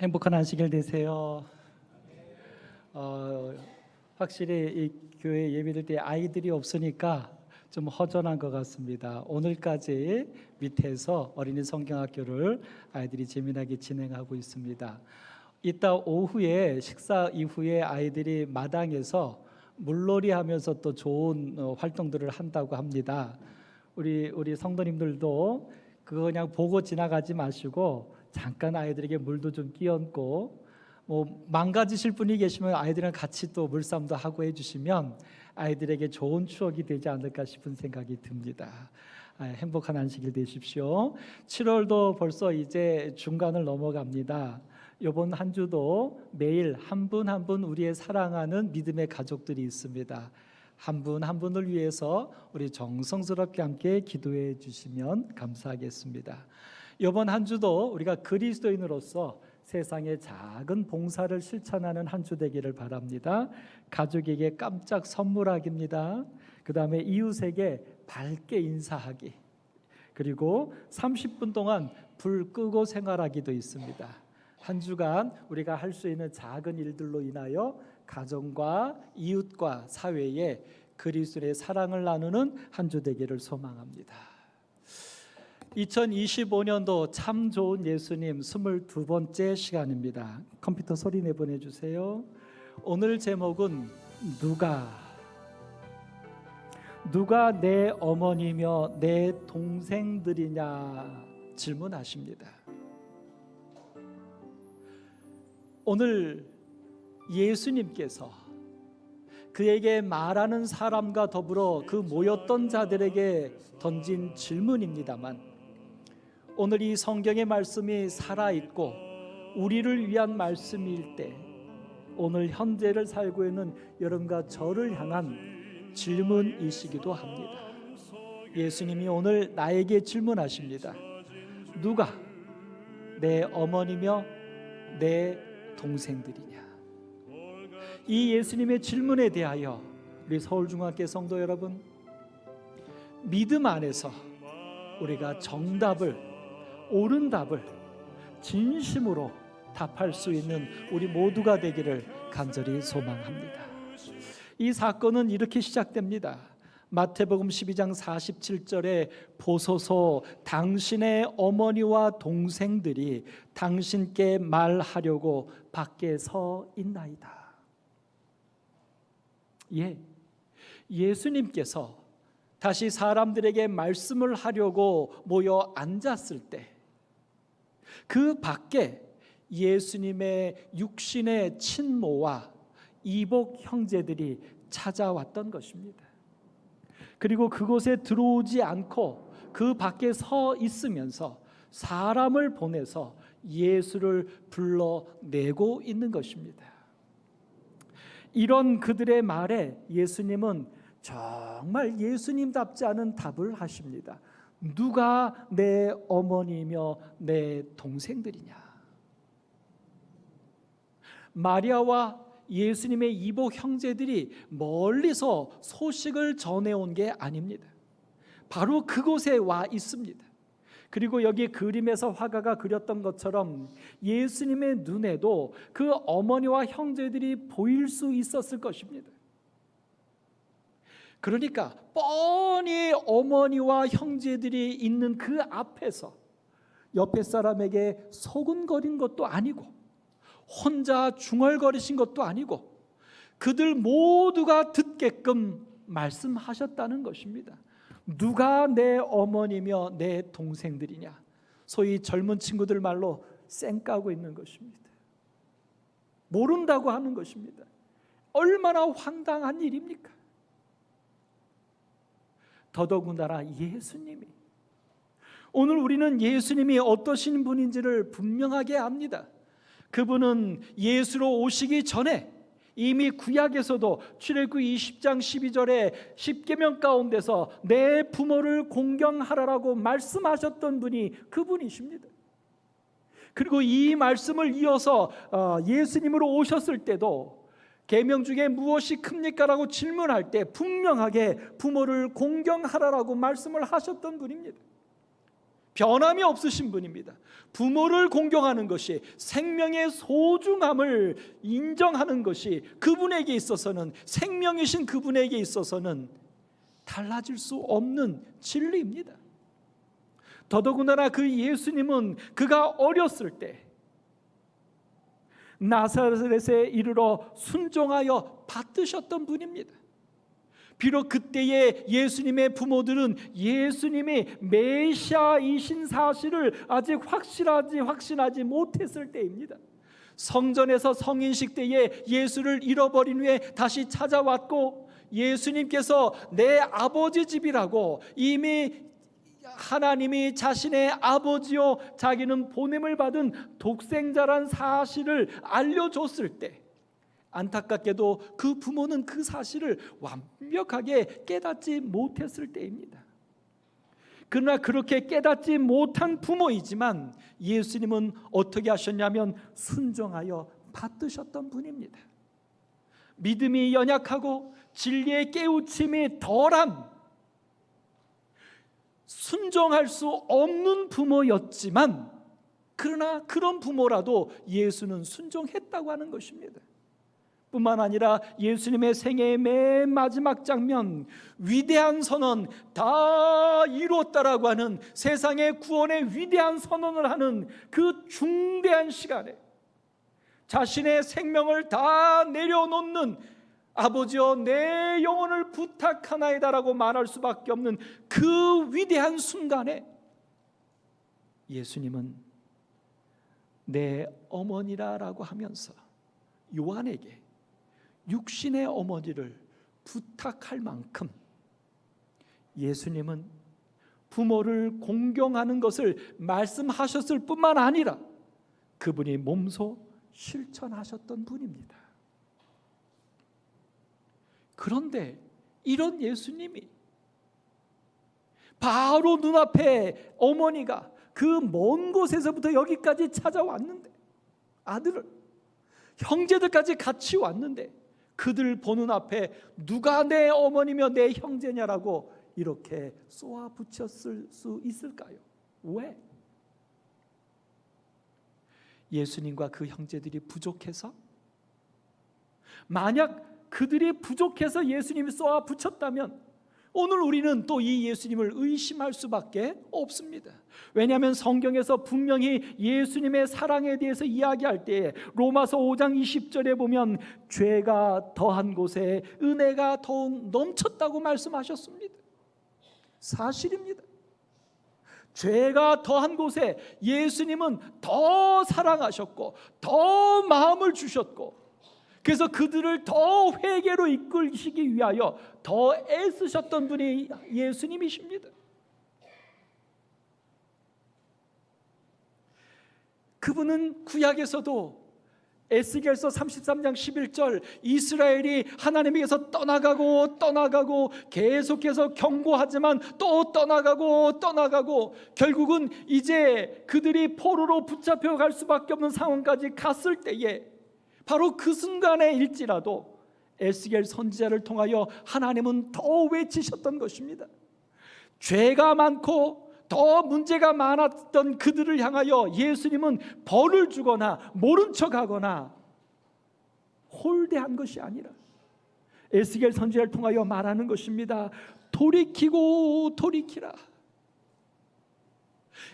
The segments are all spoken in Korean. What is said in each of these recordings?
행복한 안식일 되세요. 확실히 이 교회 예배드릴 때 아이들이 없으니까 좀 허전한 것 같습니다. 오늘까지 밑에서 어린이 성경학교를 아이들이 재미나게 진행하고 있습니다. 이따 오후에 식사 이후에 아이들이 마당에서 물놀이 하면서 또 좋은 활동들을 한다고 합니다. 우리 성도님들도 그거 그냥 보고 지나가지 마시고 잠깐 아이들에게 물도 좀 끼얹고 망가지실 분이 계시면 아이들이랑 같이 또 물싸움도 하고 해주시면 아이들에게 좋은 추억이 되지 않을까 싶은 생각이 듭니다. 행복한 안식일 되십시오. 7월도 벌써 이제 중간을 넘어갑니다. 이번 한 주도 매일 한 분 한 분 우리의 사랑하는 믿음의 가족들이 있습니다. 한 분 한 분을 위해서 우리 정성스럽게 함께 기도해 주시면 감사하겠습니다. 이번 한 주도 우리가 그리스도인으로서 세상의 작은 봉사를 실천하는 한 주 되기를 바랍니다. 가족에게 깜짝 선물하기입니다. 그 다음에 이웃에게 밝게 인사하기, 그리고 30분 동안 불 끄고 생활하기도 있습니다. 한 주간 우리가 할 수 있는 작은 일들로 인하여 가정과 이웃과 사회에 그리스도의 사랑을 나누는 한 주 되기를 소망합니다. 2025년도 참 좋은 예수님 22번째 시간입니다. 컴퓨터 소리 내보내주세요. 오늘 제목은 누가 내 어머니며 내 동생들이냐 질문하십니다. 오늘 예수님께서 그에게 말하는 사람과 더불어 그 모였던 자들에게 던진 질문입니다만, 오늘 이 성경의 말씀이 살아있고 우리를 위한 말씀일 때 오늘 현재를 살고 있는 여러분과 저를 향한 질문이시기도 합니다. 예수님이 오늘 나에게 질문하십니다. 누가 내 어머니며 내 동생들이냐? 이 예수님의 질문에 대하여 우리 서울중앙교 성도 여러분, 믿음 안에서 우리가 정답을, 옳은 답을 진심으로 답할 수 있는 우리 모두가 되기를 간절히 소망합니다. 이 사건은 이렇게 시작됩니다. 마태복음 12장 47절에 보소서 당신의 어머니와 동생들이 당신께 말하려고 밖에 서 있나이다. 예수님께서 다시 사람들에게 말씀을 하려고 모여 앉았을 때 그 밖에 예수님의 육신의 친모와 이복 형제들이 찾아왔던 것입니다. 그리고 그곳에 들어오지 않고 그 밖에 서 있으면서 사람을 보내서 예수를 불러내고 있는 것입니다. 이런 그들의 말에 예수님은 정말 예수님답지 않은 답을 하십니다. 누가 내 어머니며 내 동생들이냐? 마리아와 예수님의 이복 형제들이 멀리서 소식을 전해온 게 아닙니다. 바로 그곳에 와 있습니다. 그리고 여기 그림에서 화가가 그렸던 것처럼 예수님의 눈에도 그 어머니와 형제들이 보일 수 있었을 것입니다. 그러니까 뻔히 어머니와 형제들이 있는 그 앞에서 옆에 사람에게 소곤거린 것도 아니고 혼자 중얼거리신 것도 아니고 그들 모두가 듣게끔 말씀하셨다는 것입니다. 누가 내 어머니며 내 동생들이냐? 소위 젊은 친구들 말로 쌩까고 있는 것입니다. 모른다고 하는 것입니다. 얼마나 황당한 일입니까? 더더군다나 예수님이, 오늘 우리는 예수님이 어떠신 분인지를 분명하게 압니다. 그분은 예수로 오시기 전에 이미 구약에서도 출애굽기 20장 12절에 십계명 가운데서 내 부모를 공경하라라고 말씀하셨던 분이 그분이십니다. 그리고 이 말씀을 이어서 예수님으로 오셨을 때도 계명 중에 무엇이 큽니까? 라고 질문할 때 분명하게 부모를 공경하라라고 말씀을 하셨던 분입니다. 변함이 없으신 분입니다. 부모를 공경하는 것이, 생명의 소중함을 인정하는 것이 그분에게 있어서는, 생명이신 그분에게 있어서는 달라질 수 없는 진리입니다. 더더군다나 그 예수님은 그가 어렸을 때 나사렛에 이르러 순종하여 받드셨던 분입니다. 비록 그때의 예수님의 부모들은 예수님이 메시아이신 사실을 아직 확신하지 못했을 때입니다. 성전에서 성인식 때에 예수를 잃어버린 후에 다시 찾아왔고, 예수님께서 내 아버지 집이라고 이미 하나님이 자신의 아버지요 자기는 보냄을 받은 독생자란 사실을 알려줬을 때, 안타깝게도 그 부모는 그 사실을 완벽하게 깨닫지 못했을 때입니다. 그러나 그렇게 깨닫지 못한 부모이지만 예수님은 어떻게 하셨냐면 순종하여 받드셨던 분입니다. 믿음이 연약하고 진리의 깨우침이 덜한, 순종할 수 없는 부모였지만, 그러나 그런 부모라도 예수는 순종했다고 하는 것입니다. 뿐만 아니라 예수님의 생애의 맨 마지막 장면, 위대한 선언, 다 이루었다라고 하는, 세상의 구원의 위대한 선언을 하는 그 중대한 시간에 자신의 생명을 다 내려놓는, 아버지여 내 영혼을 부탁하나이다라고 말할 수밖에 없는 그 위대한 순간에 예수님은 내 어머니라라고 하면서 요한에게 육신의 어머니를 부탁할 만큼 예수님은 부모를 공경하는 것을 말씀하셨을 뿐만 아니라 그분이 몸소 실천하셨던 분입니다. 그런데 이런 예수님이 바로 눈앞에 어머니가 그 먼 곳에서부터 여기까지 찾아왔는데, 아들을, 형제들까지 같이 왔는데, 그들 보는 앞에 누가 내 어머니며 내 형제냐라고 이렇게 쏘아 붙였을 수 있을까요? 왜? 예수님과 그 형제들이 부족해서? 만약 그들이 부족해서 예수님이 쏘아 붙였다면 오늘 우리는 또 이 예수님을 의심할 수밖에 없습니다. 왜냐하면 성경에서 분명히 예수님의 사랑에 대해서 이야기할 때 로마서 5장 20절에 보면 죄가 더한 곳에 은혜가 더욱 넘쳤다고 말씀하셨습니다. 사실입니다. 죄가 더한 곳에 예수님은 더 사랑하셨고 더 마음을 주셨고, 그래서 그들을 더 회개로 이끌시기 위하여 더 애쓰셨던 분이 예수님이십니다. 그분은 구약에서도 에스겔서 33장 11절 이스라엘이 하나님에게서 떠나가고 계속해서 경고하지만 또 떠나가고 결국은 이제 그들이 포로로 붙잡혀 갈 수밖에 없는 상황까지 갔을 때에 바로 그 순간에일지라도 에스겔 선지자를 통하여 하나님은 더 외치셨던 것입니다. 죄가 많고 더 문제가 많았던 그들을 향하여 예수님은 벌을 주거나 모른 척하거나 홀대한 것이 아니라 에스겔 선지자를 통하여 말하는 것입니다. 돌이키라.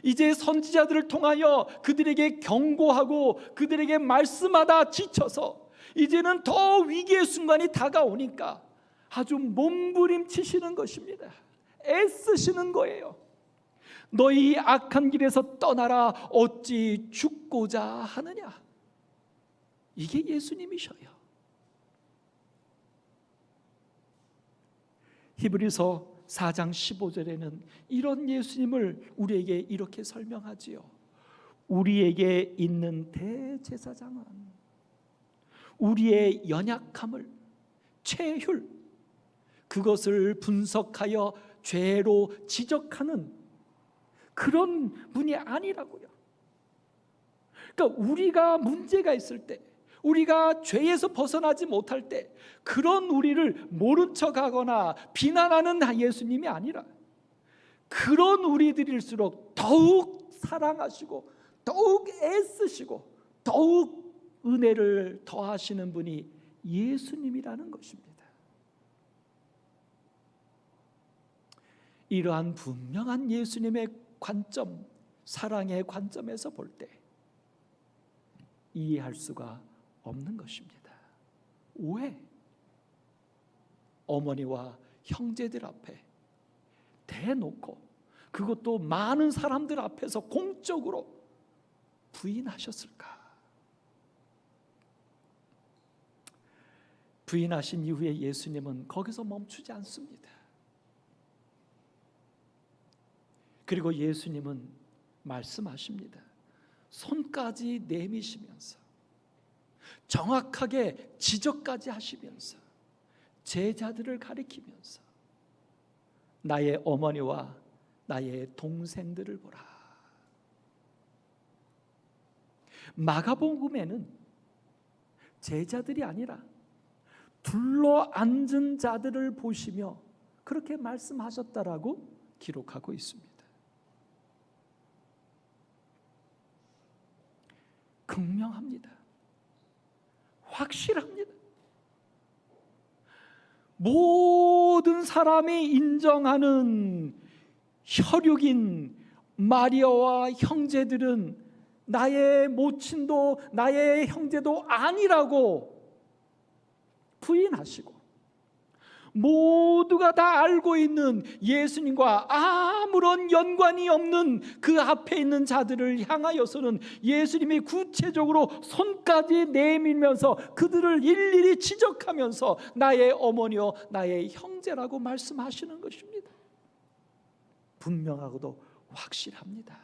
이제 선지자들을 통하여 그들에게 경고하고 그들에게 말씀하다 지쳐서 이제는 더 위기의 순간이 다가오니까 아주 몸부림치시는 것입니다. 애쓰시는 거예요. 너희 악한 길에서 떠나라. 어찌 죽고자 하느냐. 이게 예수님이셔요. 히브리서 4장 15절에는 이런 예수님을 우리에게 이렇게 설명하지요. 우리에게 있는 대제사장은 우리의 연약함을, 체휼, 그것을 분석하여 죄로 지적하는 그런 분이 아니라고요. 그러니까 우리가 문제가 있을 때, 우리가 죄에서 벗어나지 못할 때 그런 우리를 모른 척하거나 비난하는 예수님이 아니라 그런 우리들일수록 더욱 사랑하시고 더욱 애쓰시고 더욱 은혜를 더하시는 분이 예수님이라는 것입니다. 이러한 분명한 예수님의 관점, 사랑의 관점에서 볼 때 이해할 수가 없는 것입니다. 왜 어머니와 형제들 앞에 대놓고, 그것도 많은 사람들 앞에서 공적으로 부인하셨을까? 부인하신 이후에 예수님은 거기서 멈추지 않습니다. 그리고 예수님은 말씀하십니다. 손까지 내미시면서 정확하게 지적까지 하시면서 제자들을 가리키면서 나의 어머니와 나의 동생들을 보라. 마가복음에는 제자들이 아니라 둘러앉은 자들을 보시며 그렇게 말씀하셨다라고 기록하고 있습니다. 극명합니다. 확실합니다. 모든 사람이 인정하는 혈육인 마리아와 형제들은 나의 모친도 나의 형제도 아니라고 부인하시고, 모두가 다 알고 있는 예수님과 아무런 연관이 없는 그 앞에 있는 자들을 향하여서는 예수님이 구체적으로 손까지 내밀면서 그들을 일일이 지적하면서 나의 어머니요 나의 형제라고 말씀하시는 것입니다. 분명하고도 확실합니다.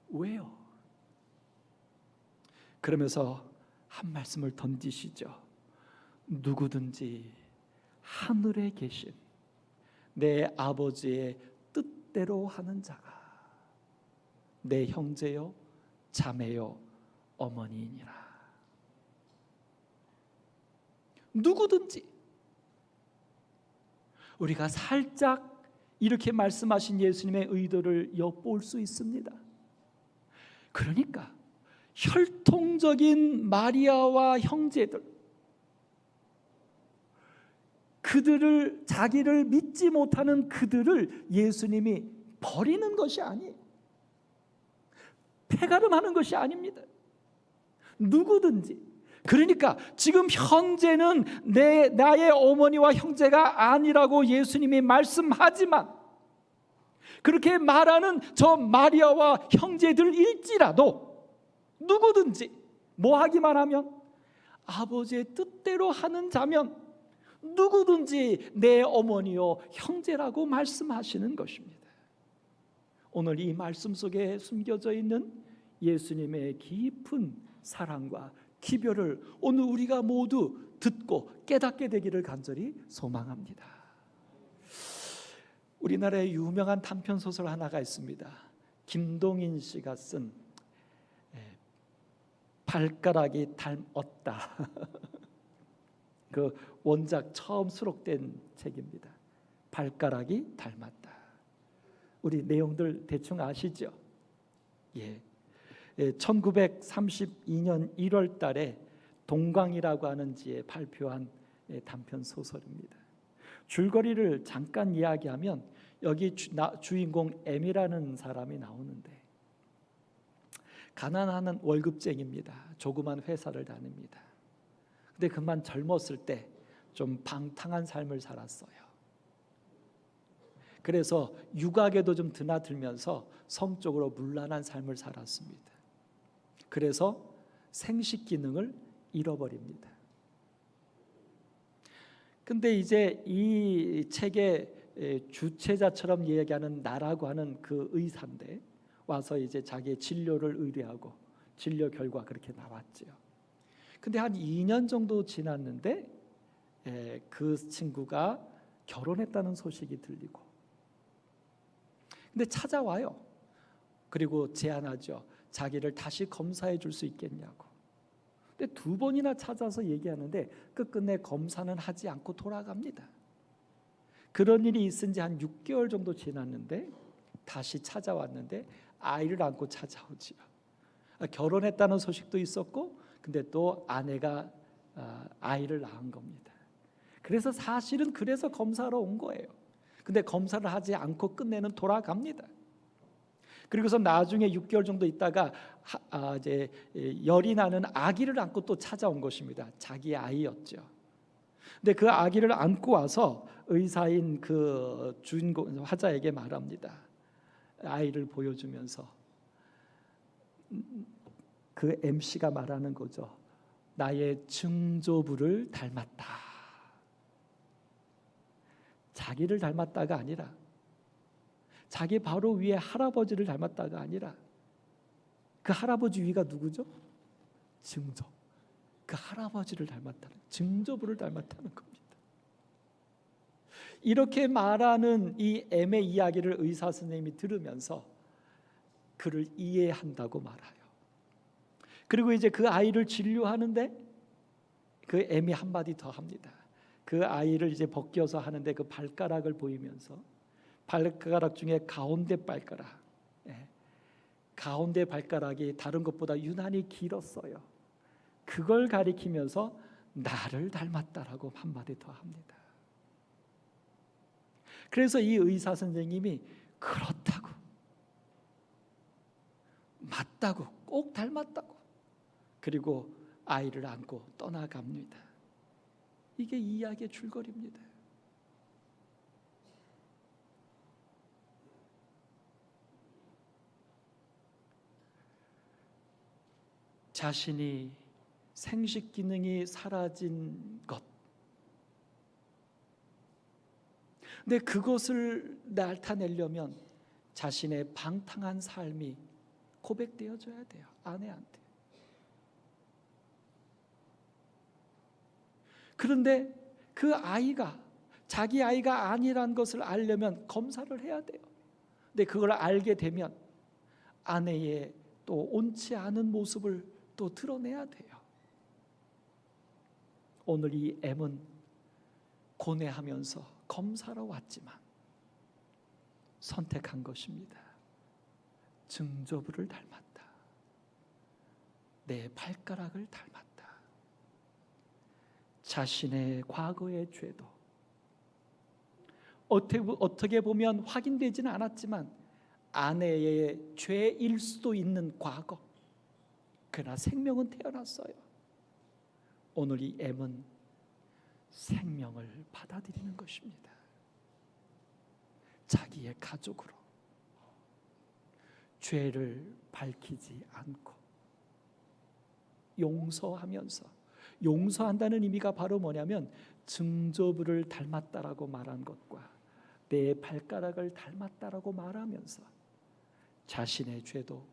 왜요? 그러면서 한 말씀을 던지시죠. 누구든지 하늘에 계신 내 아버지의 뜻대로 하는 자가 내 형제요 자매요 어머니이니라. 누구든지. 우리가 살짝 이렇게 말씀하신 예수님의 의도를 엿볼 수 있습니다. 그러니까 혈통적인 마리아와 형제들, 그들을, 자기를 믿지 못하는 그들을 예수님이 버리는 것이 아니에요. 폐가름하는 것이 아닙니다. 누구든지. 그러니까 지금 현재는 나의 어머니와 형제가 아니라고 예수님이 말씀하지만, 그렇게 말하는 저 마리아와 형제들일지라도 누구든지 뭐 하기만 하면, 아버지의 뜻대로 하는 자면 누구든지 내 어머니요 형제라고 말씀하시는 것입니다. 오늘 이 말씀 속에 숨겨져 있는 예수님의 깊은 사랑과 기별을 오늘 우리가 모두 듣고 깨닫게 되기를 간절히 소망합니다. 우리나라에 유명한 단편 소설 하나가 있습니다. 김동인 씨가 쓴 발가락이 닮았다. 그 원작 처음 수록된 책입니다. 발가락이 닮았다. 우리 내용들 대충 아시죠? 예. 1932년 1월 달에 동광이라고 하는 지에 발표한 단편 소설입니다. 줄거리를 잠깐 이야기하면, 여기 주인공 M이라는 사람이 나오는데 가난한 월급쟁이입니다. 조그만 회사를 다닙니다. 근데 그만 젊었을 때 좀 방탕한 삶을 살았어요. 그래서 육악에도 좀 드나들면서 성적으로 문란한 삶을 살았습니다. 그래서 생식 기능을 잃어버립니다. 근데 이제 이 책의 주체자처럼 얘기하는 나라고 하는 그 의사인데 와서 이제 자기의 진료를 의뢰하고 진료 결과 그렇게 나왔죠. 근데 한 2년 정도 지났는데 그 친구가 결혼했다는 소식이 들리고, 근데 찾아와요. 그리고 제안하죠. 자기를 다시 검사해 줄 수 있겠냐고. 근데 2번이나 찾아서 얘기하는데 끝끝내 검사는 하지 않고 돌아갑니다. 그런 일이 있은 지 한 6개월 정도 지났는데 다시 찾아왔는데 아이를 안고 찾아오지요. 결혼했다는 소식도 있었고, 근데 또 아내가 아이를 낳은 겁니다. 그래서 사실은 그래서 검사하러 온 거예요. 근데 검사를 하지 않고 끝내는 돌아갑니다. 그리고서 나중에 6개월 정도 있다가 이제 열이 나는 아기를 안고 또 찾아온 것입니다. 자기 아이였죠. 근데 그 아기를 안고 와서 의사인 그 주인공 화자에게 말합니다. 아이를 보여주면서 그 MC가 말하는 거죠. 나의 증조부를 닮았다. 자기를 닮았다가 아니라, 자기 바로 위에 할아버지를 닮았다가 아니라, 그 할아버지 위가 누구죠? 증조. 그 할아버지를 닮았다는, 증조부를 닮았다는 겁니다. 이렇게 말하는 이 M의 이야기를 의사 선생님이 들으면서 그를 이해한다고 말해요. 그리고 이제 그 아이를 진료하는데 그 M이 한마디 더 합니다. 그 아이를 이제 벗겨서 하는데 그 발가락을 보이면서, 발가락 중에 가운데 발가락, 가운데 발가락이 다른 것보다 유난히 길었어요. 그걸 가리키면서 나를 닮았다라고 한마디 더 합니다. 그래서 이 의사 선생님이 그렇다고, 맞다고, 꼭 닮았다고, 그리고 아이를 안고 떠나갑니다. 이게 이 이야기의 줄거리입니다. 자신이 생식 기능이 사라진 것, 근데 그것을 나타내려면 자신의 방탕한 삶이 고백되어져야 돼요. 아내한테. 그런데 그 아이가 자기 아이가 아니란 것을 알려면 검사를 해야 돼요. 근데 그걸 알게 되면 아내의 또 옳지 않은 모습을 또 드러내야 돼요. 오늘 이 M은 고뇌하면서 검사로 왔지만 선택한 것입니다. 증조부를 닮았다. 내 발가락을 닮았다. 자신의 과거의 죄도 어떻게 보면 확인되지는 않았지만 아내의 죄일 수도 있는 과거, 그러나 생명은 태어났어요. 오늘 이 M은 생명을 받아들이는 것입니다. 자기의 가족으로 죄를 밝히지 않고 용서하면서, 용서한다는 의미가 바로 뭐냐면 증조부를 닮았다라고 말한 것과 내 발가락을 닮았다라고 말하면서 자신의 죄도,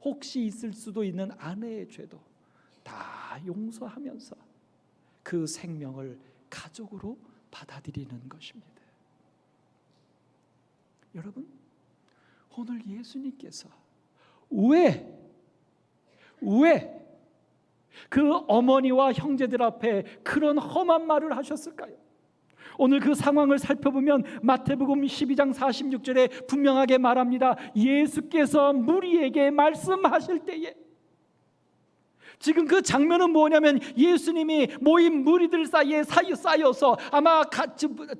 혹시 있을 수도 있는 아내의 죄도 다 용서하면서 그 생명을 가족으로 받아들이는 것입니다. 여러분, 오늘 예수님께서 왜 그 어머니와 형제들 앞에 그런 험한 말을 하셨을까요? 오늘 그 상황을 살펴보면 마태복음 12장 46절에 분명하게 말합니다. 예수께서 무리에게 말씀하실 때에, 지금 그 장면은 뭐냐면 예수님이 모인 무리들 사이에 쌓여서 아마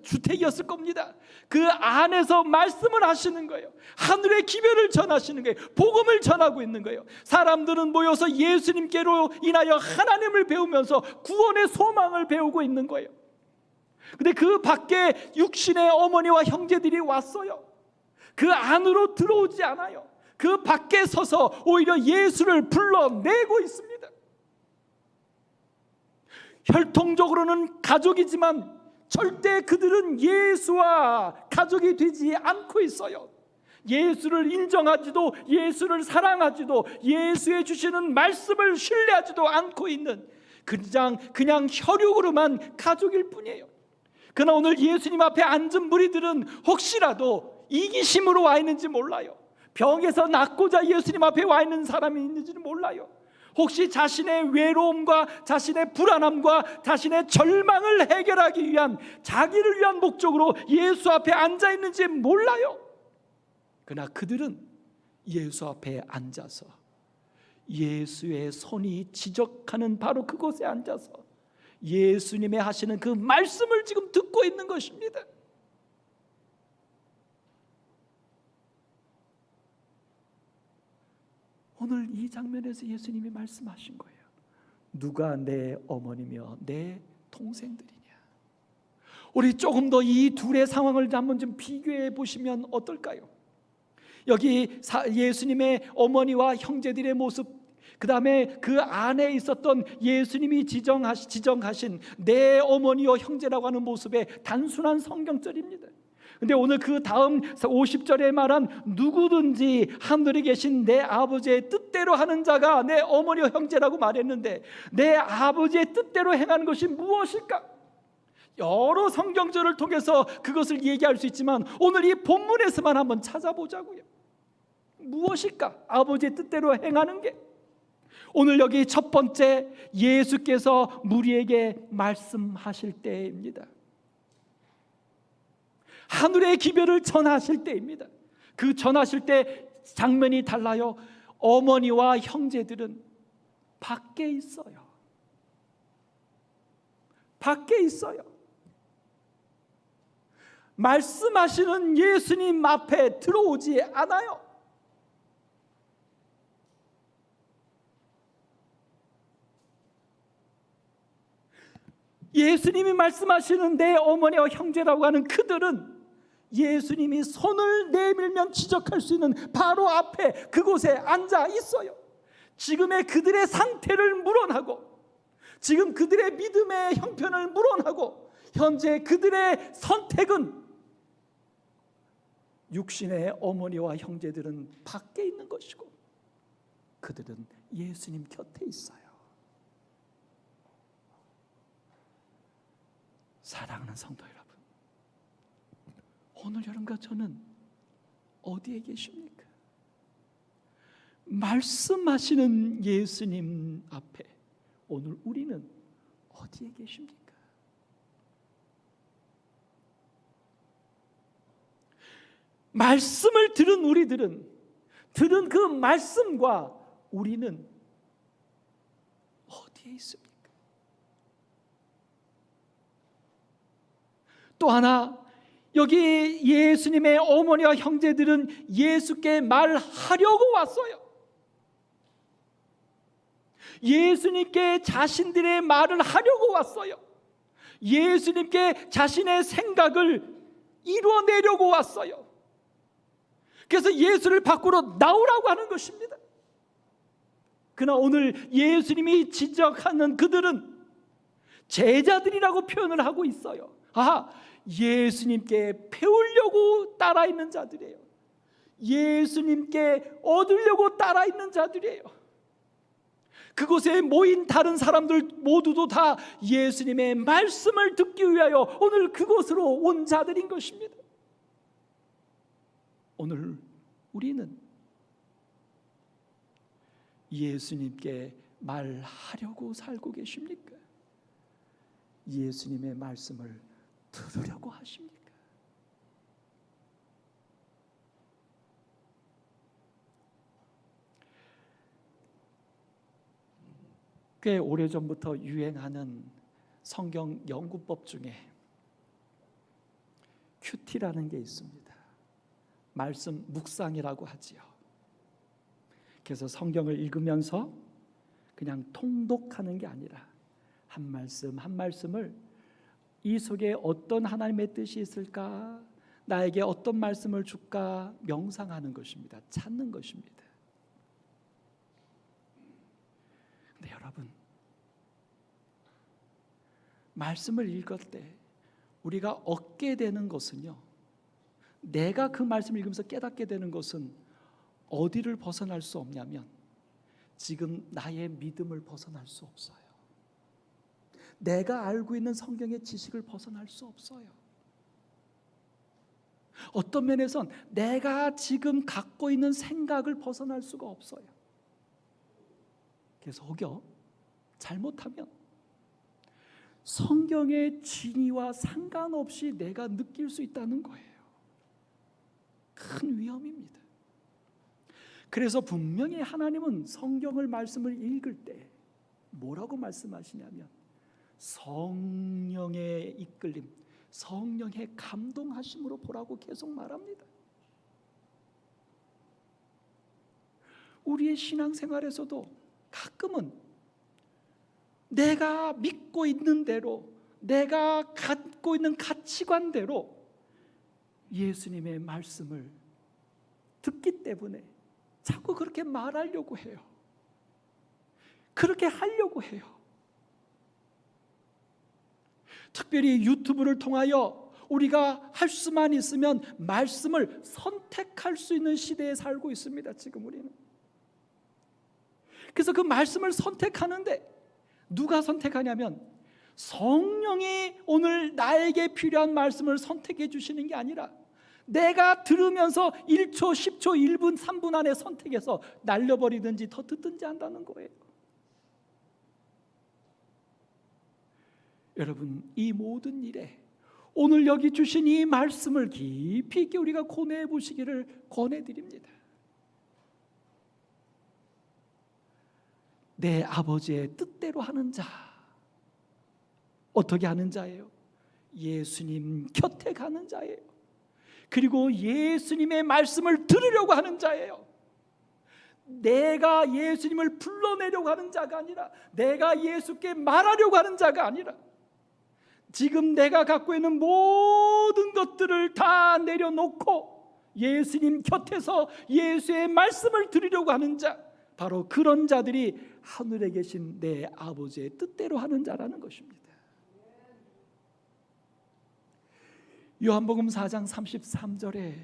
주택이었을 겁니다. 그 안에서 말씀을 하시는 거예요. 하늘의 기별을 전하시는 거예요. 복음을 전하고 있는 거예요. 사람들은 모여서 예수님께로 인하여 하나님을 배우면서 구원의 소망을 배우고 있는 거예요. 근데 그 밖에 육신의 어머니와 형제들이 왔어요. 그 안으로 들어오지 않아요. 그 밖에 서서 오히려 예수를 불러내고 있습니다. 혈통적으로는 가족이지만 절대 그들은 예수와 가족이 되지 않고 있어요. 예수를 인정하지도, 예수를 사랑하지도, 예수의 주시는 말씀을 신뢰하지도 않고 있는 그냥 혈육으로만 가족일 뿐이에요. 그러나 오늘 예수님 앞에 앉은 무리들은 혹시라도 이기심으로 와 있는지 몰라요. 병에서 낫고자 예수님 앞에 와 있는 사람이 있는지는 몰라요. 혹시 자신의 외로움과 자신의 불안함과 자신의 절망을 해결하기 위한, 자기를 위한 목적으로 예수 앞에 앉아 있는지 몰라요. 그러나 그들은 예수 앞에 앉아서 예수의 손이 지적하는 바로 그곳에 앉아서 예수님의 하시는 그 말씀을 지금 듣고 있는 것입니다. 오늘 이 장면에서 예수님이 말씀하신 거예요. 누가 내 어머니며 내 동생들이냐. 우리 조금 더 이 둘의 상황을 한번 좀 비교해 보시면 어떨까요? 여기 예수님의 어머니와 형제들의 모습, 그 다음에 그 안에 있었던 예수님이 지정하신 내 어머니와 형제라고 하는 모습의 단순한 성경절입니다. 근데 오늘 그 다음 50절에 말한 누구든지 하늘에 계신 내 아버지의 뜻대로 하는 자가 내 어머니와 형제라고 말했는데, 내 아버지의 뜻대로 행하는 것이 무엇일까? 여러 성경절을 통해서 그것을 얘기할 수 있지만 오늘 이 본문에서만 한번 찾아보자고요. 무엇일까? 아버지의 뜻대로 행하는 게. 오늘 여기 첫 번째, 예수께서 무리에게 말씀하실 때입니다. 하늘의 기별을 전하실 때입니다. 그 전하실 때 장면이 달라요. 어머니와 형제들은 밖에 있어요. 밖에 있어요. 말씀하시는 예수님 앞에 들어오지 않아요. 예수님이 말씀하시는 내 어머니와 형제라고 하는 그들은 예수님이 손을 내밀면 지적할 수 있는 바로 앞에 그곳에 앉아 있어요. 지금의 그들의 상태를 물어나고, 지금 그들의 믿음의 형편을 물어나고, 현재 그들의 선택은 육신의 어머니와 형제들은 밖에 있는 것이고 그들은 예수님 곁에 있어요. 사랑하는 성도 여러분, 오늘 여러분과 저는 어디에 계십니까? 말씀하시는 예수님 앞에 오늘 우리는 어디에 계십니까? 말씀을 들은 우리들은, 들은 그 말씀과 우리는 어디에 있습니까? 또 하나, 여기 예수님의 어머니와 형제들은 예수께 말하려고 왔어요. 예수님께 자신들의 말을 하려고 왔어요. 예수님께 자신의 생각을 이루어내려고 왔어요. 그래서 예수를 밖으로 나오라고 하는 것입니다. 그러나 오늘 예수님이 지적하는 그들은 제자들이라고 표현을 하고 있어요. 예수님께 배우려고 따라 있는 자들이에요. 예수님께 얻으려고 따라 있는 자들이에요. 그곳에 모인 다른 사람들 모두도 다 예수님의 말씀을 듣기 위하여 오늘 그곳으로 온 자들인 것입니다. 오늘 우리는 예수님께 말하려고 살고 계십니까? 예수님의 말씀을 들으려고 하십니까? 꽤 오래전부터 유행하는 성경 연구법 중에 큐티라는 게 있습니다. 말씀 묵상이라고 하지요. 그래서 성경을 읽으면서 그냥 통독하는 게 아니라 한 말씀 한 말씀을 이 속에 어떤 하나님의 뜻이 있을까, 나에게 어떤 말씀을 줄까 명상하는 것입니다. 찾는 것입니다. 근데 여러분, 말씀을 읽을 때 우리가 얻게 되는 것은요, 내가 그 말씀을 읽으면서 깨닫게 되는 것은 어디를 벗어날 수 없냐면 지금 나의 믿음을 벗어날 수 없어요. 내가 알고 있는 성경의 지식을 벗어날 수 없어요. 어떤 면에선 내가 지금 갖고 있는 생각을 벗어날 수가 없어요. 그래서 혹여 잘못하면 성경의 진리와 상관없이 내가 느낄 수 있다는 거예요. 큰 위험입니다. 그래서 분명히 하나님은 성경을 말씀을 읽을 때 뭐라고 말씀하시냐면 성령의 이끌림, 성령의 감동하심으로 보라고 계속 말합니다. 우리의 신앙생활에서도 가끔은 내가 믿고 있는 대로, 내가 갖고 있는 가치관대로 예수님의 말씀을 듣기 때문에 자꾸 그렇게 말하려고 해요. 그렇게 하려고 해요. 특별히 유튜브를 통하여 우리가 할 수만 있으면 말씀을 선택할 수 있는 시대에 살고 있습니다. 지금 우리는. 그래서 그 말씀을 선택하는데 누가 선택하냐면 성령이 오늘 나에게 필요한 말씀을 선택해 주시는 게 아니라 내가 들으면서 1초, 10초, 1분, 3분 안에 선택해서 날려버리든지 더 듣든지 한다는 거예요. 여러분, 이 모든 일에 오늘 여기 주신 이 말씀을 깊이 있게 우리가 고뇌해 보시기를 권해드립니다. 내 아버지의 뜻대로 하는 자, 어떻게 하는 자예요? 예수님 곁에 가는 자예요. 그리고 예수님의 말씀을 들으려고 하는 자예요. 내가 예수님을 불러내려고 하는 자가 아니라, 내가 예수께 말하려고 하는 자가 아니라, 지금 내가 갖고 있는 모든 것들을 다 내려놓고 예수님 곁에서 예수의 말씀을 들으려고 하는 자, 바로 그런 자들이 하늘에 계신 내 아버지의 뜻대로 하는 자라는 것입니다. 요한복음 4장 33절에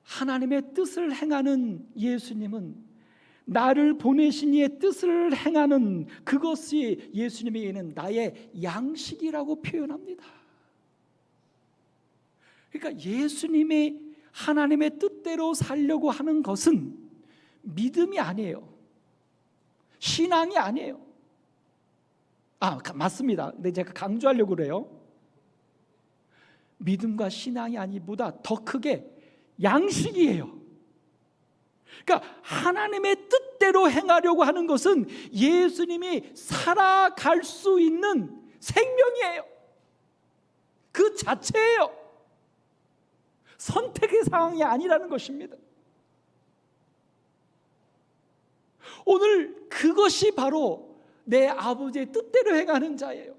하나님의 뜻을 행하는 예수님은 나를 보내신 이의 뜻을 행하는 그것이 예수님에게는 나의 양식이라고 표현합니다. 그러니까 예수님이 하나님의 뜻대로 살려고 하는 것은 믿음이 아니에요. 신앙이 아니에요. 맞습니다. 근데 제가 강조하려고 그래요. 믿음과 신앙이 아니보다 더 크게 양식이에요. 그러니까 하나님의 뜻대로 행하려고 하는 것은 예수님이 살아갈 수 있는 생명이에요. 그 자체예요. 선택의 상황이 아니라는 것입니다. 오늘 그것이 바로 내 아버지의 뜻대로 행하는 자예요.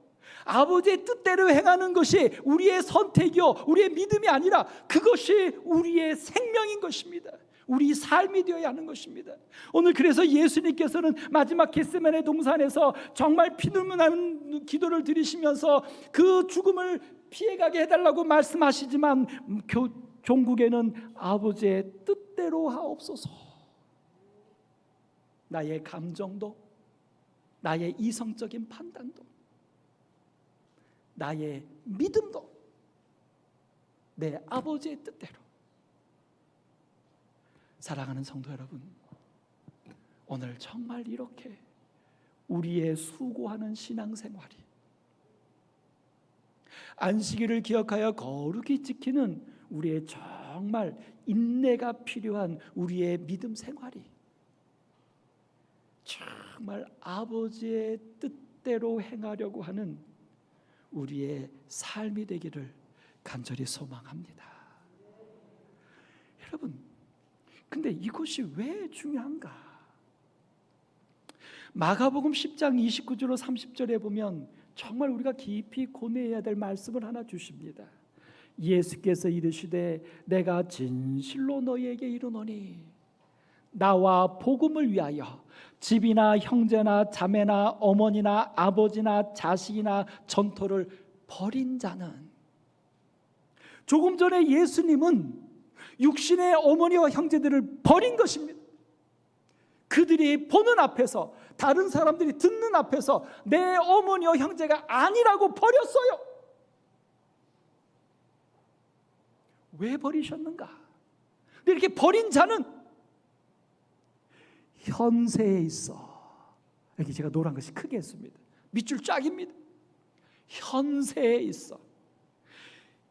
아버지의 뜻대로 행하는 것이 우리의 선택이요, 우리의 믿음이 아니라 그것이 우리의 생명인 것입니다. 우리 삶이 되어야 하는 것입니다. 오늘 그래서 예수님께서는 마지막 겟세마네 동산에서 정말 피눈물 나는 기도를 드리시면서 그 죽음을 피해가게 해달라고 말씀하시지만 종국에는 아버지의 뜻대로 하옵소서. 나의 감정도, 나의 이성적인 판단도, 나의 믿음도 내 아버지의 뜻대로. 사랑하는 성도 여러분, 오늘 정말 이렇게 우리의 수고하는 신앙생활이 안식일을 기억하여 거룩히 지키는 우리의 정말 인내가 필요한 우리의 믿음 생활이 정말 아버지의 뜻대로 행하려고 하는 우리의 삶이 되기를 간절히 소망합니다. 여러분, 근데 이것이 왜 중요한가? 마가복음 10장 29절로 30절에 보면 정말 우리가 깊이 고뇌해야 될 말씀을 하나 주십니다. 예수께서 이르시되 내가 진실로 너희에게 이르노니 나와 복음을 위하여 집이나 형제나 자매나 어머니나 아버지나 자식이나 전토를 벌인 자는. 조금 전에 예수님은 육신의 어머니와 형제들을 버린 것입니다. 그들이 보는 앞에서, 다른 사람들이 듣는 앞에서 내 어머니와 형제가 아니라고 버렸어요. 왜 버리셨는가? 근데 이렇게 버린 자는 현세에 있어 여기 제가 노란 것이 크게 했습니다. 밑줄 쫙입니다. 현세에 있어.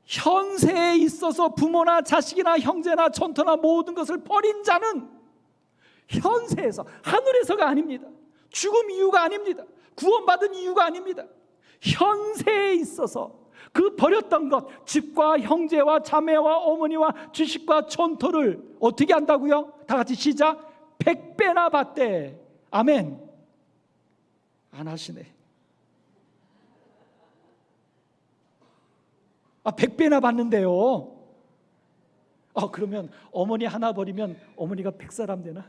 현세에 있어서 부모나 자식이나 형제나 전토나 모든 것을 버린 자는 현세에서, 하늘에서가 아닙니다. 죽음 이유가 아닙니다. 구원받은 이유가 아닙니다. 현세에 있어서 그 버렸던 것, 집과 형제와 자매와 어머니와 주식과 전토를 어떻게 한다고요? 다 같이 시작. 100배나 받대. 아멘. 안 하시네. 100배나 받는데요. 그러면 어머니 하나 버리면 어머니가 100사람 되나?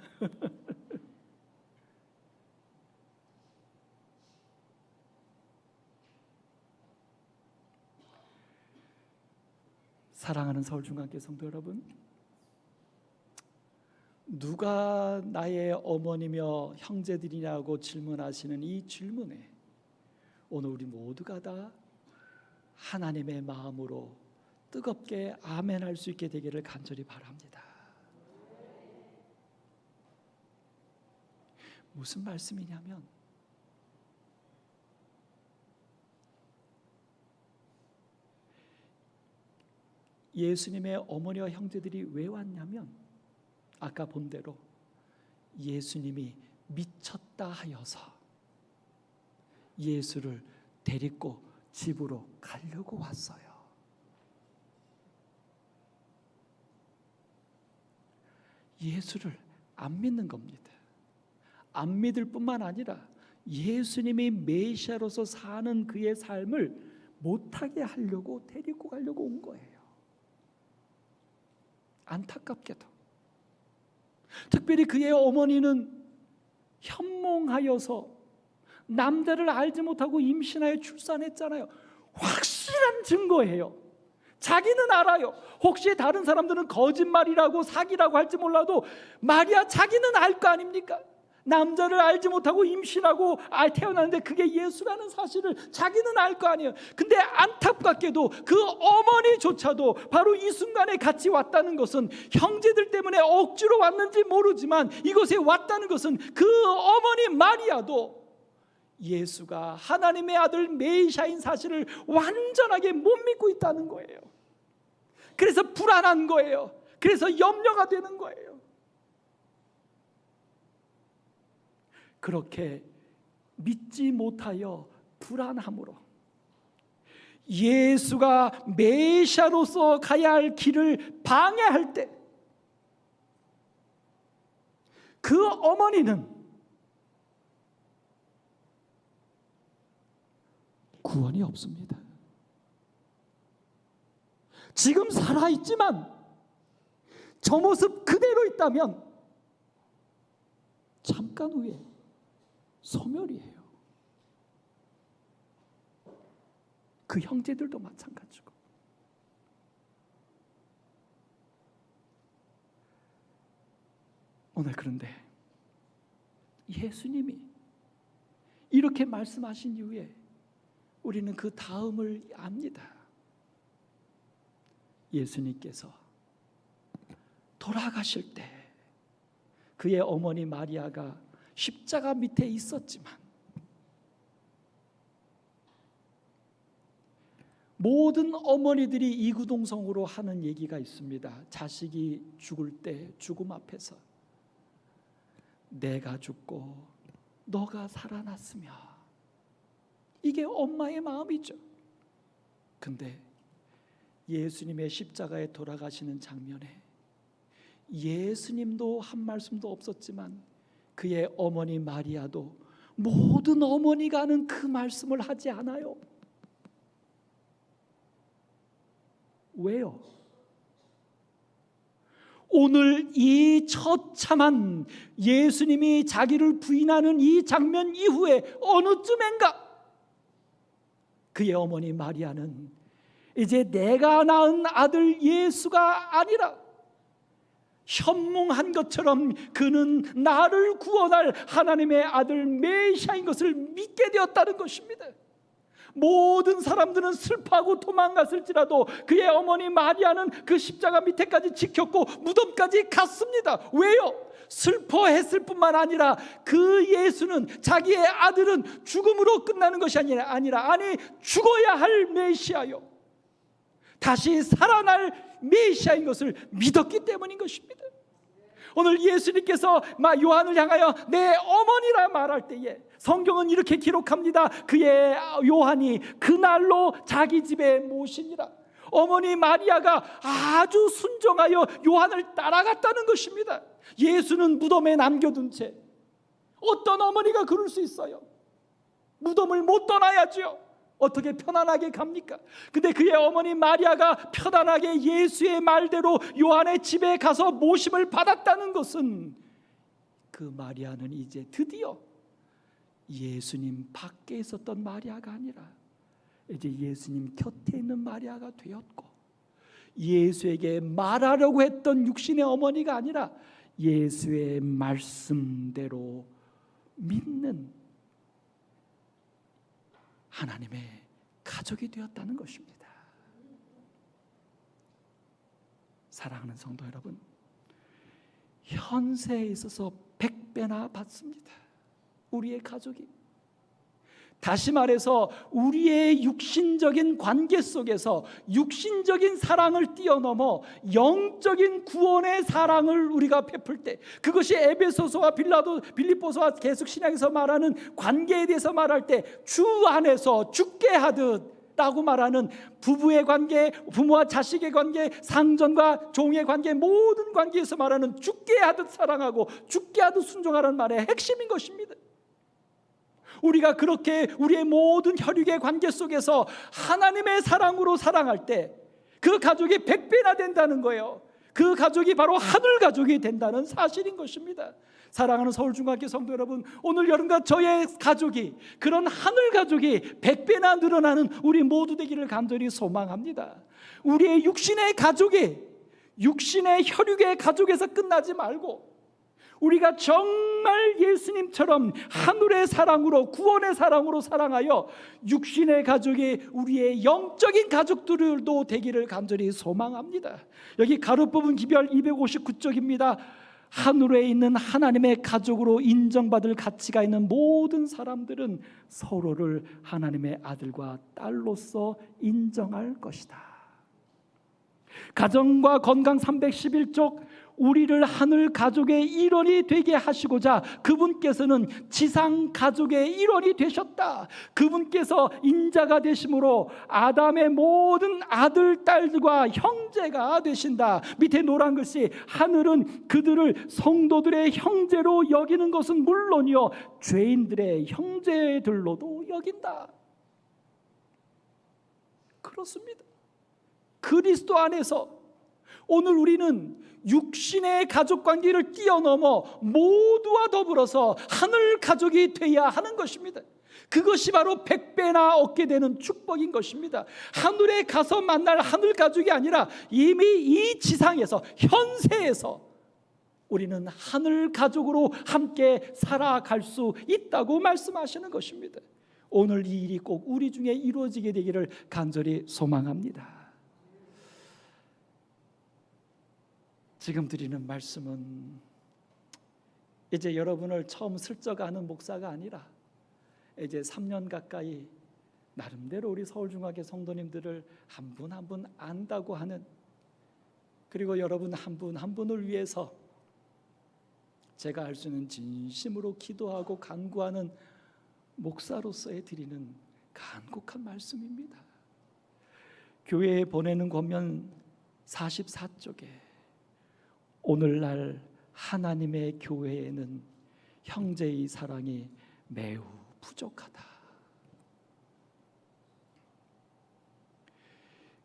사랑하는 서울중앙교회 성도 여러분, 누가 나의 어머니며 형제들이냐고 질문하시는 이 질문에 오늘 우리 모두가 다 하나님의 마음으로 뜨겁게 아멘할 수 있게 되기를 간절히 바랍니다. 무슨 말씀이냐면, 예수님의 어머니와 형제들이 왜 왔냐면, 아까 본 대로 예수님이 미쳤다 하여서 예수를 데리고 집으로 가려고 왔어요. 예수를 안 믿는 겁니다. 안 믿을 뿐만 아니라 예수님이 메시아로서 사는 그의 삶을 못하게 하려고 데리고 가려고 온 거예요. 안타깝게도 특별히 그의 어머니는 현몽하여서 남자를 알지 못하고 임신하여 출산했잖아요. 확실한 증거예요. 자기는 알아요. 혹시 다른 사람들은 거짓말이라고 사기라고 할지 몰라도 마리아 자기는 알 거 아닙니까? 남자를 알지 못하고 임신하고 태어났는데 그게 예수라는 사실을 자기는 알 거 아니에요. 근데 안타깝게도 그 어머니조차도 바로 이 순간에 같이 왔다는 것은, 형제들 때문에 억지로 왔는지 모르지만 이곳에 왔다는 것은 그 어머니 마리아도 예수가 하나님의 아들 메시아인 사실을 완전하게 못 믿고 있다는 거예요. 그래서 불안한 거예요. 그래서 염려가 되는 거예요. 그렇게 믿지 못하여 불안함으로 예수가 메시아로서 가야 할 길을 방해할 때, 그 어머니는 구원이 없습니다. 지금 살아있지만 저 모습 그대로 있다면 잠깐 후에 소멸이에요. 그 형제들도 마찬가지고. 오늘 그런데 예수님이 이렇게 말씀하신 이후에 우리는 그 다음을 압니다. 예수님께서 돌아가실 때 그의 어머니 마리아가 십자가 밑에 있었지만 모든 어머니들이 이구동성으로 하는 얘기가 있습니다. 자식이 죽을 때 죽음 앞에서 내가 죽고 너가 살아났으며, 이게 엄마의 마음이죠. 근데 예수님의 십자가에 돌아가시는 장면에 예수님도 한 말씀도 없었지만 그의 어머니 마리아도 모든 어머니가 하는 그 말씀을 하지 않아요. 왜요? 오늘 이 처참한 예수님이 자기를 부인하는 이 장면 이후에 어느 쯤엔가 그의 어머니 마리아는 이제 내가 낳은 아들 예수가 아니라 현몽한 것처럼 그는 나를 구원할 하나님의 아들 메시아인 것을 믿게 되었다는 것입니다. 모든 사람들은 슬퍼하고 도망갔을지라도 그의 어머니 마리아는 그 십자가 밑에까지 지켰고 무덤까지 갔습니다. 왜요? 슬퍼했을 뿐만 아니라 그 예수는, 자기의 아들은 죽음으로 끝나는 것이 아니라 아니 죽어야 할 메시아요, 다시 살아날 메시아인 것을 믿었기 때문인 것입니다. 오늘 예수님께서 요한을 향하여 내 어머니라 말할 때에 성경은 이렇게 기록합니다. 그의 요한이 그날로 자기 집에 모시니라. 어머니 마리아가 아주 순종하여 요한을 따라갔다는 것입니다. 예수는 무덤에 남겨둔 채, 어떤 어머니가 그럴 수 있어요? 무덤을 못 떠나야죠. 어떻게 편안하게 갑니까? 근데 그의 어머니 마리아가 편안하게 예수의 말대로 요한의 집에 가서 모심을 받았다는 것은, 그 마리아는 이제 드디어 예수님 밖에 있었던 마리아가 아니라 이제 예수님 곁에 있는 마리아가 되었고, 예수에게 말하려고 했던 육신의 어머니가 아니라 예수의 말씀대로 믿는 하나님의 가족이 되었다는 것입니다. 사랑하는 성도 여러분, 현세에 있어서 100배나 받습니다. 우리의 가족이. 다시 말해서 우리의 육신적인 관계 속에서 육신적인 사랑을 뛰어넘어 영적인 구원의 사랑을 우리가 베풀 때, 그것이 에베소서와 빌립보서와 계속 신약에서 말하는 관계에 대해서 말할 때 주 안에서 죽게 하듯 라고 말하는 부부의 관계, 부모와 자식의 관계, 상전과 종의 관계, 모든 관계에서 말하는 죽게 하듯 사랑하고 죽게 하듯 순종하라는 말의 핵심인 것입니다. 우리가 그렇게 우리의 모든 혈육의 관계 속에서 하나님의 사랑으로 사랑할 때 그 가족이 100배나 된다는 거예요. 그 가족이 바로 하늘 가족이 된다는 사실인 것입니다. 사랑하는 서울중학교 성도 여러분, 오늘 여러분과 저의 가족이, 그런 하늘 가족이 100배나 늘어나는 우리 모두 되기를 간절히 소망합니다. 우리의 육신의 가족이 육신의 혈육의 가족에서 끝나지 말고, 우리가 정말 예수님처럼 하늘의 사랑으로, 구원의 사랑으로 사랑하여 육신의 가족이 우리의 영적인 가족들도 되기를 간절히 소망합니다. 여기 가로 뽑은 기별 259쪽입니다. 하늘에 있는 하나님의 가족으로 인정받을 가치가 있는 모든 사람들은 서로를 하나님의 아들과 딸로서 인정할 것이다. 가정과 건강 311쪽, 우리를 하늘 가족의 일원이 되게 하시고자 그분께서는 지상 가족의 일원이 되셨다. 그분께서 인자가 되심으로 아담의 모든 아들, 딸들과 형제가 되신다. 밑에 노란 글씨, 하늘은 그들을 성도들의 형제로 여기는 것은 물론이요 죄인들의 형제들로도 여긴다. 그렇습니다. 그리스도 안에서 오늘 우리는 육신의 가족관계를 뛰어넘어 모두와 더불어서 하늘 가족이 되어야 하는 것입니다. 그것이 바로 100배나 얻게 되는 축복인 것입니다. 하늘에 가서 만날 하늘 가족이 아니라 이미 이 지상에서, 현세에서 우리는 하늘 가족으로 함께 살아갈 수 있다고 말씀하시는 것입니다. 오늘 이 일이 꼭 우리 중에 이루어지게 되기를 간절히 소망합니다. 지금 드리는 말씀은 이제 여러분을 처음 슬쩍 아는 목사가 아니라 이제 3년 가까이 나름대로 우리 서울중학교 성도님들을 한 분 한 분 안다고 하는, 그리고 여러분 한 분 한 분을 위해서 제가 알 수 있는 진심으로 기도하고 간구하는 목사로서의 드리는 간곡한 말씀입니다. 교회에 보내는 권면 44쪽에 오늘날 하나님의 교회에는 형제의 사랑이 매우 부족하다.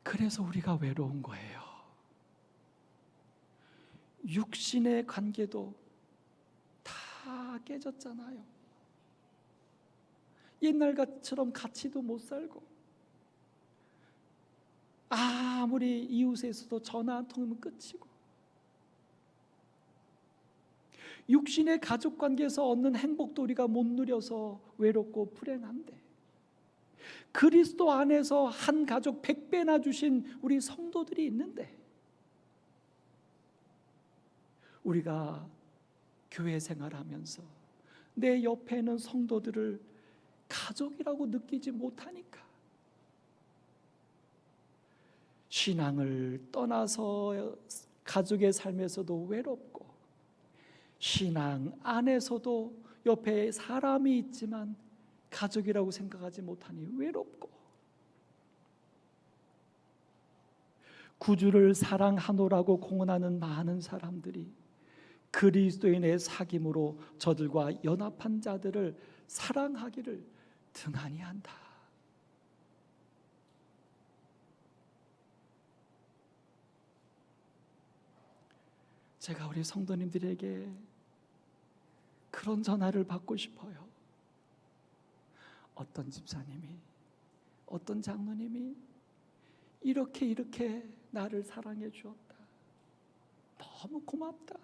그래서 우리가 외로운 거예요. 육신의 관계도 다 깨졌잖아요. 옛날처럼 같이도 못 살고, 아무리 이웃에서도 전화 한 통이면 끝이고, 육신의 가족관계에서 얻는 행복도 우리가 못 누려서 외롭고 불행한데, 그리스도 안에서 한 가족 100배나 주신 우리 성도들이 있는데, 우리가 교회 생활하면서 내 옆에 있는 성도들을 가족이라고 느끼지 못하니까 신앙을 떠나서 가족의 삶에서도 외롭고, 신앙 안에서도 옆에 사람이 있지만 가족이라고 생각하지 못하니 외롭고, 구주를 사랑하노라고 공언하는 많은 사람들이 그리스도인의 사귐으로 저들과 연합한 자들을 사랑하기를 등한히 한다. 제가 우리 성도님들에게 그런 전화를 받고 싶어요. 어떤 집사님이, 어떤 장로님이 이렇게 나를 사랑해 주었다. 너무 고맙다.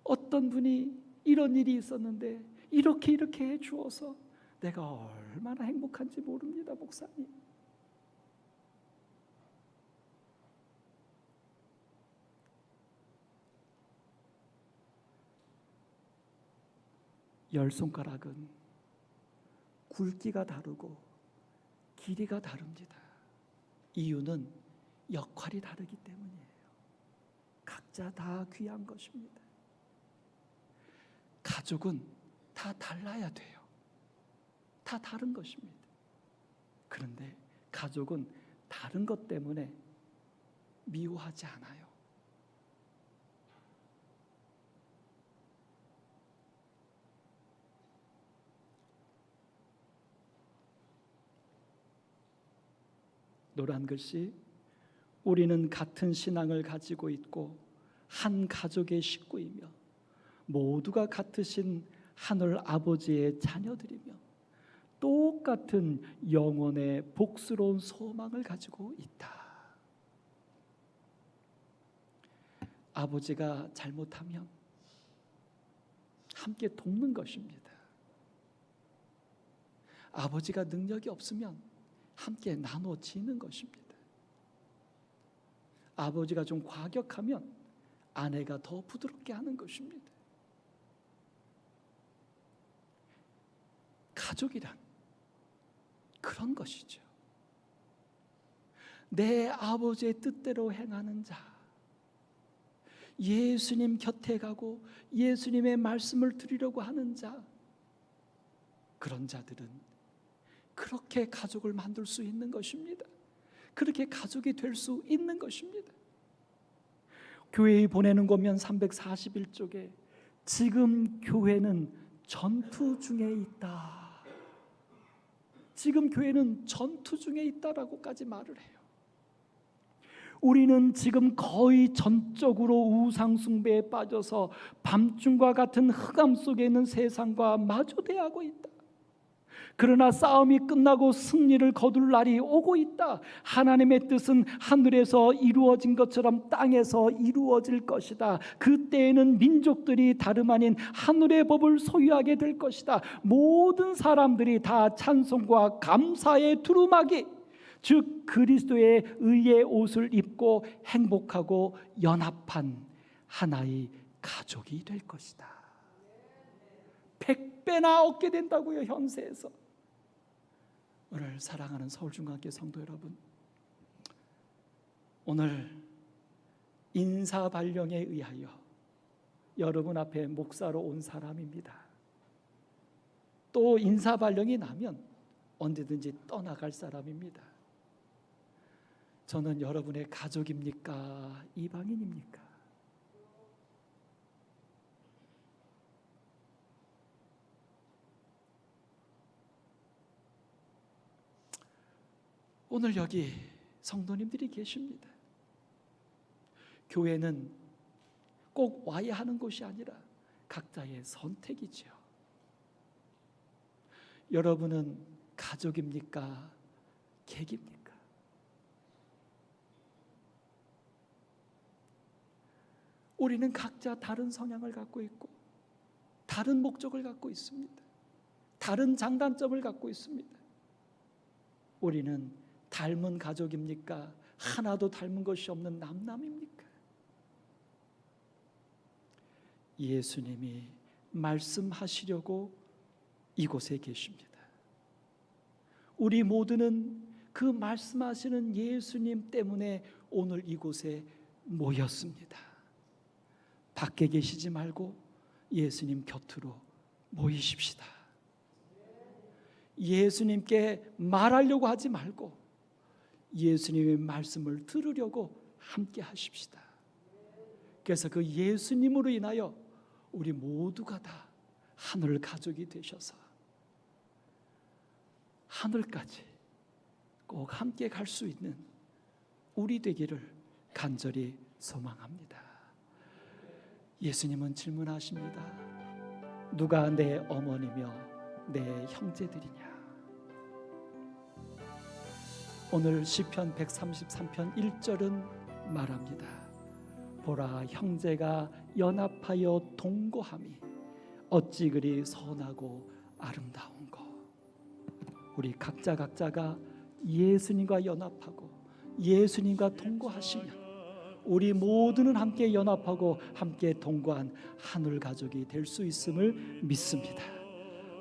어떤 분이 이런 일이 있었는데 이렇게 해 주어서 내가 얼마나 행복한지 모릅니다, 목사님. 열 손가락은 굵기가 다르고 길이가 다릅니다. 이유는 역할이 다르기 때문이에요. 각자 다 귀한 것입니다. 가족은 다 달라야 돼요. 다 다른 것입니다. 그런데 가족은 다른 것 때문에 미워하지 않아요. 노란 글씨, 우리는 같은 신앙을 가지고 있고 한 가족의 식구이며 모두가 같으신 하늘 아버지의 자녀들이며 똑같은 영원의 복스러운 소망을 가지고 있다. 아버지가 잘못하면 함께 돕는 것입니다. 아버지가 능력이 없으면 함께 나눠지는 것입니다. 아버지가 좀 과격하면 아내가 더 부드럽게 하는 것입니다. 가족이란 그런 것이죠. 내 아버지의 뜻대로 행하는 자, 예수님 곁에 가고 예수님의 말씀을 들으려고 하는 자, 그런 자들은 그렇게 가족을 만들 수 있는 것입니다. 그렇게 가족이 될 수 있는 것입니다. 교회에 보내는 권면 341쪽에 지금 교회는 전투 중에 있다. 지금 교회는 전투 중에 있다라고까지 말을 해요. 우리는 지금 거의 전적으로 우상 숭배에 빠져서 밤중과 같은 흑암 속에 있는 세상과 마주대하고 있다. 그러나 싸움이 끝나고 승리를 거둘 날이 오고 있다. 하나님의 뜻은 하늘에서 이루어진 것처럼 땅에서 이루어질 것이다. 그때에는 민족들이 다름 아닌 하늘의 법을 소유하게 될 것이다. 모든 사람들이 다 찬송과 감사의 두루마기, 즉 그리스도의 의의 옷을 입고 행복하고 연합한 하나의 가족이 될 것이다. 100배나 얻게 된다고요, 현세에서. 오늘 사랑하는 서울중앙교회 성도 여러분, 오늘 인사발령에 의하여 여러분 앞에 목사로 온 사람입니다. 또 인사발령이 나면 언제든지 떠나갈 사람입니다. 저는 여러분의 가족입니까? 이방인입니까? 오늘 여기 성도님들이 계십니다. 교회는 꼭 와야 하는 곳이 아니라 각자의 선택이죠. 여러분은 가족입니까? 객입니까? 우리는 각자 다른 성향을 갖고 있고 다른 목적을 갖고 있습니다. 다른 장단점을 갖고 있습니다. 우리는 닮은 가족입니까? 하나도 닮은 것이 없는 남남입니까? 예수님이 말씀하시려고 이곳에 계십니다. 우리 모두는 그 말씀하시는 예수님 때문에 오늘 이곳에 모였습니다. 밖에 계시지 말고 예수님 곁으로 모이십시다. 예수님께 말하려고 하지 말고 예수님의 말씀을 들으려고 함께 하십시다. 그래서 그 예수님으로 인하여 우리 모두가 다 하늘 가족이 되셔서 하늘까지 꼭 함께 갈 수 있는 우리 되기를 간절히 소망합니다. 예수님은 질문하십니다. 누가 내 어머니며 내 형제들이냐? 오늘 시편 133편 1절은 말합니다. 보라, 형제가 연합하여 동거함이 어찌 그리 선하고 아름다운고. 우리 각자가 예수님과 연합하고 예수님과 동거하시면 우리 모두는 함께 연합하고 함께 동거한 하늘 가족이 될 수 있음을 믿습니다.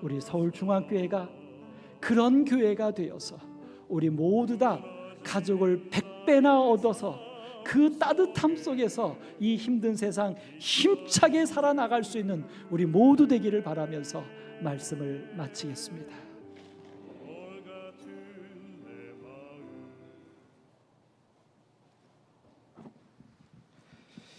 우리 서울중앙교회가 그런 교회가 되어서 우리 모두 다 가족을 100배나 얻어서 그 따뜻함 속에서 이 힘든 세상 힘차게 살아나갈 수 있는 우리 모두 되기를 바라면서 말씀을 마치겠습니다.